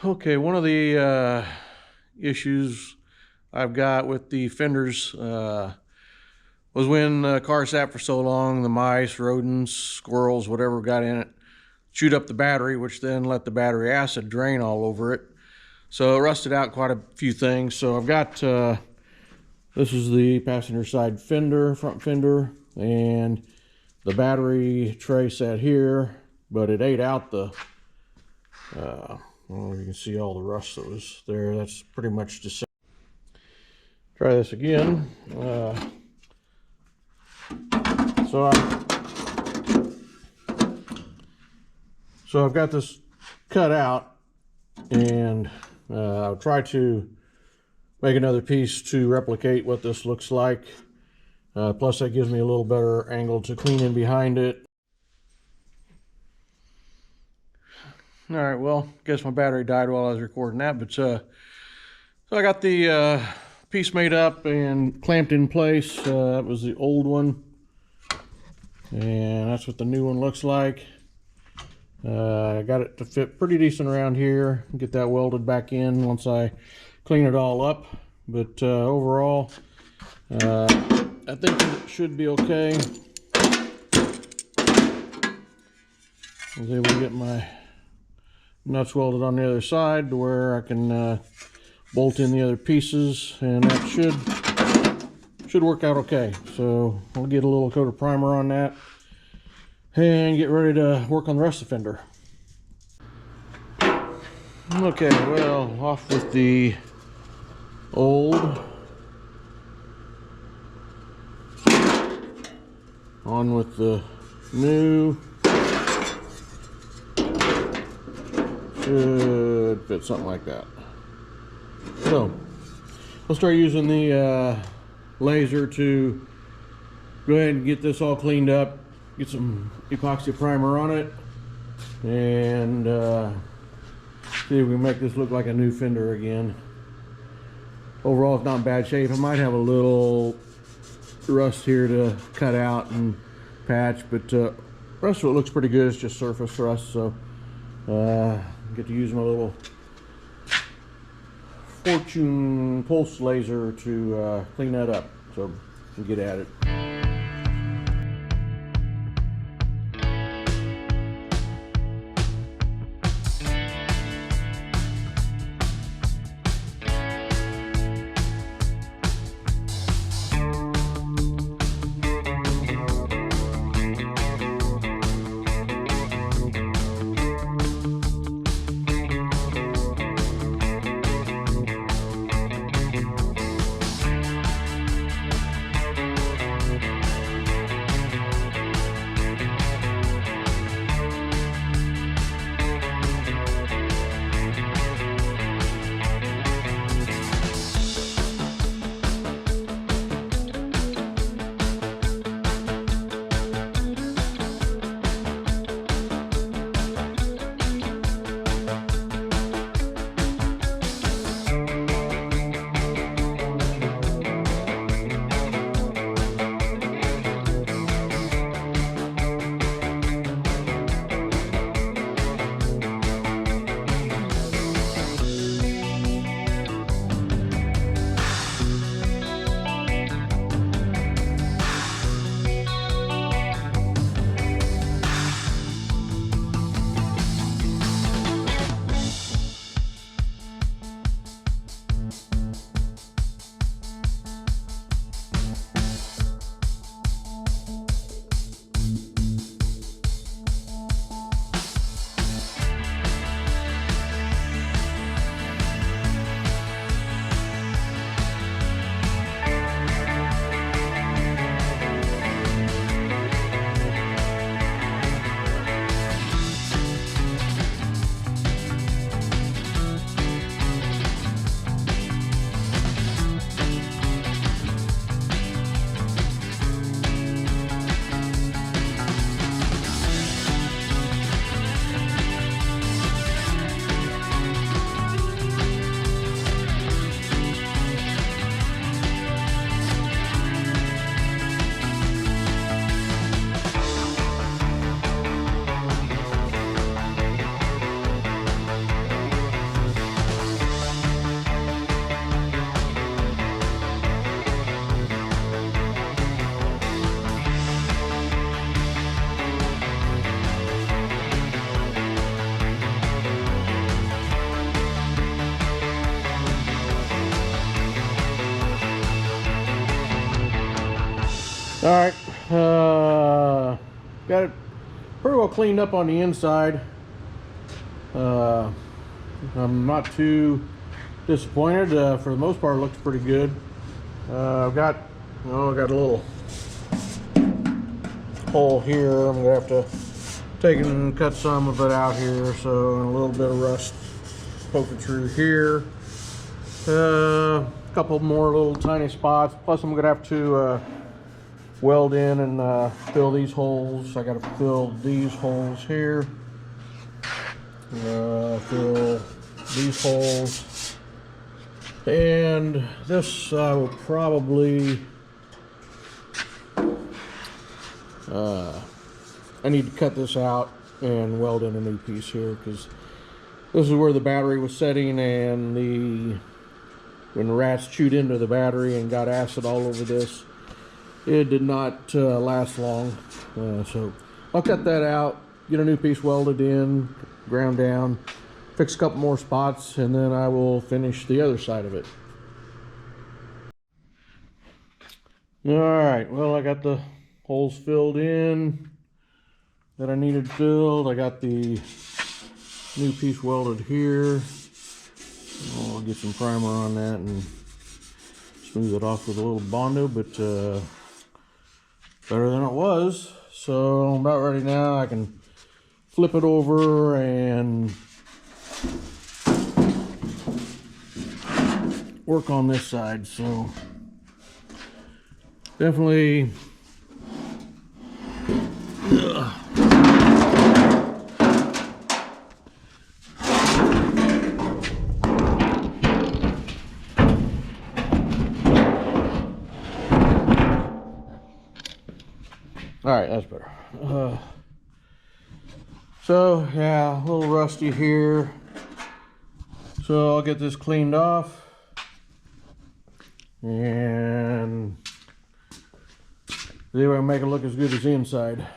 Okay, one of the issues I've got with the fenders was when the car sat for so long, the mice, rodents, squirrels, whatever got in it, chewed up the battery, which then let the battery acid drain all over it. So it rusted out quite a few things. So I've got, this is the passenger side fender, front fender, and the battery tray sat here, but it ate out the, well, you can see all the rust that was there. That's pretty much just. Try this again. So I've got this cut out, and I'll try to make another piece to replicate what this looks like. Plus that gives me a little better angle to clean in behind it. All right, well, guess my battery died while I was recording that, but so I got the piece made up and clamped in place. That was the old one, and that's what the new one looks like. I got it to fit pretty decent around here. Get that welded back in once I clean it all up, but overall I think it should be okay. I was able to get my nuts welded on the other side to where I can bolt in the other pieces, and that should work out okay. So I'll get a little coat of primer on that and get ready to work on the rest of the fender. Okay, well, off with the old, on with the new. Should fit something like that. So we'll start using the laser to go ahead and get this all cleaned up, get some epoxy primer on it, and see if we can make this look like a new fender again. Overall, it's not in bad shape. I might have a little rust here to cut out and patch, but the rest of it looks pretty good. It's just surface rust, so get to use my little Fortune pulse laser to clean that up. So we'll get at it. Alright, got it pretty well cleaned up on the inside. I'm not too disappointed. For the most part, it looks pretty good. I've got a little hole here. I'm gonna have to take and cut some of it out here, so a little bit of rust poking through here. A couple more little tiny spots. Plus, I'm gonna have to weld in and fill these holes. I gotta fill these holes here. Fill these holes, and this I will probably I need to cut this out and weld in a new piece here, because this is where the battery was setting, and when the rats chewed into the battery and got acid all over this, it did not last long. So I'll cut that out, get a new piece welded in, ground down, fix a couple more spots, and then I will finish the other side of it. Alright, well, I got the holes filled in that I needed filled. I got the new piece welded here. I'll get some primer on that and smooth it off with a little Bondo, but better than it was. So I'm about ready now. I can flip it over and work on this side. So definitely all right, that's better. So yeah, a little rusty here. So I'll get this cleaned off and see if I can make it look as good as the inside.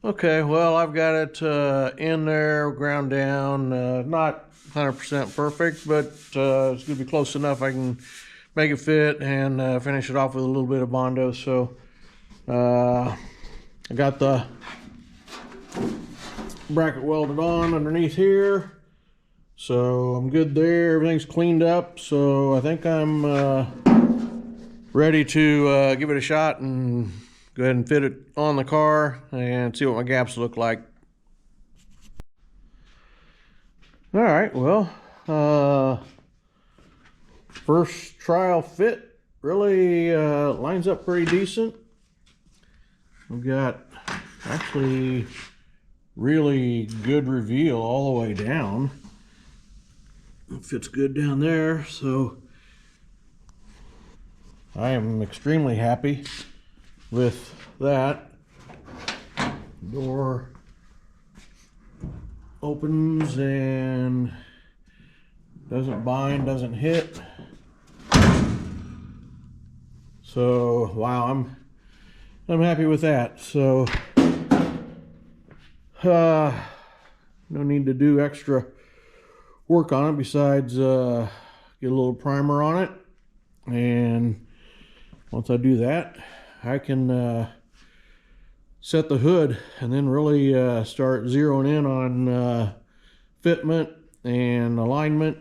Okay, well, I've got it in there, ground down, not 100% perfect, but it's going to be close enough I can make it fit and finish it off with a little bit of Bondo. So I got the bracket welded on underneath here, so I'm good there. Everything's cleaned up, so I think I'm ready to give it a shot and go ahead and fit it on the car and see what my gaps look like. All right, well, first trial fit really lines up pretty decent. We've got actually really good reveal all the way down. It fits good down there, so I am extremely happy with that. Door opens and doesn't bind, doesn't hit. So wow, I'm happy with that. So no need to do extra work on it besides get a little primer on it, and once I do that, I can set the hood and then really start zeroing in on fitment and alignment.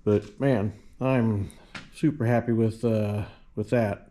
But man, I'm super happy with that.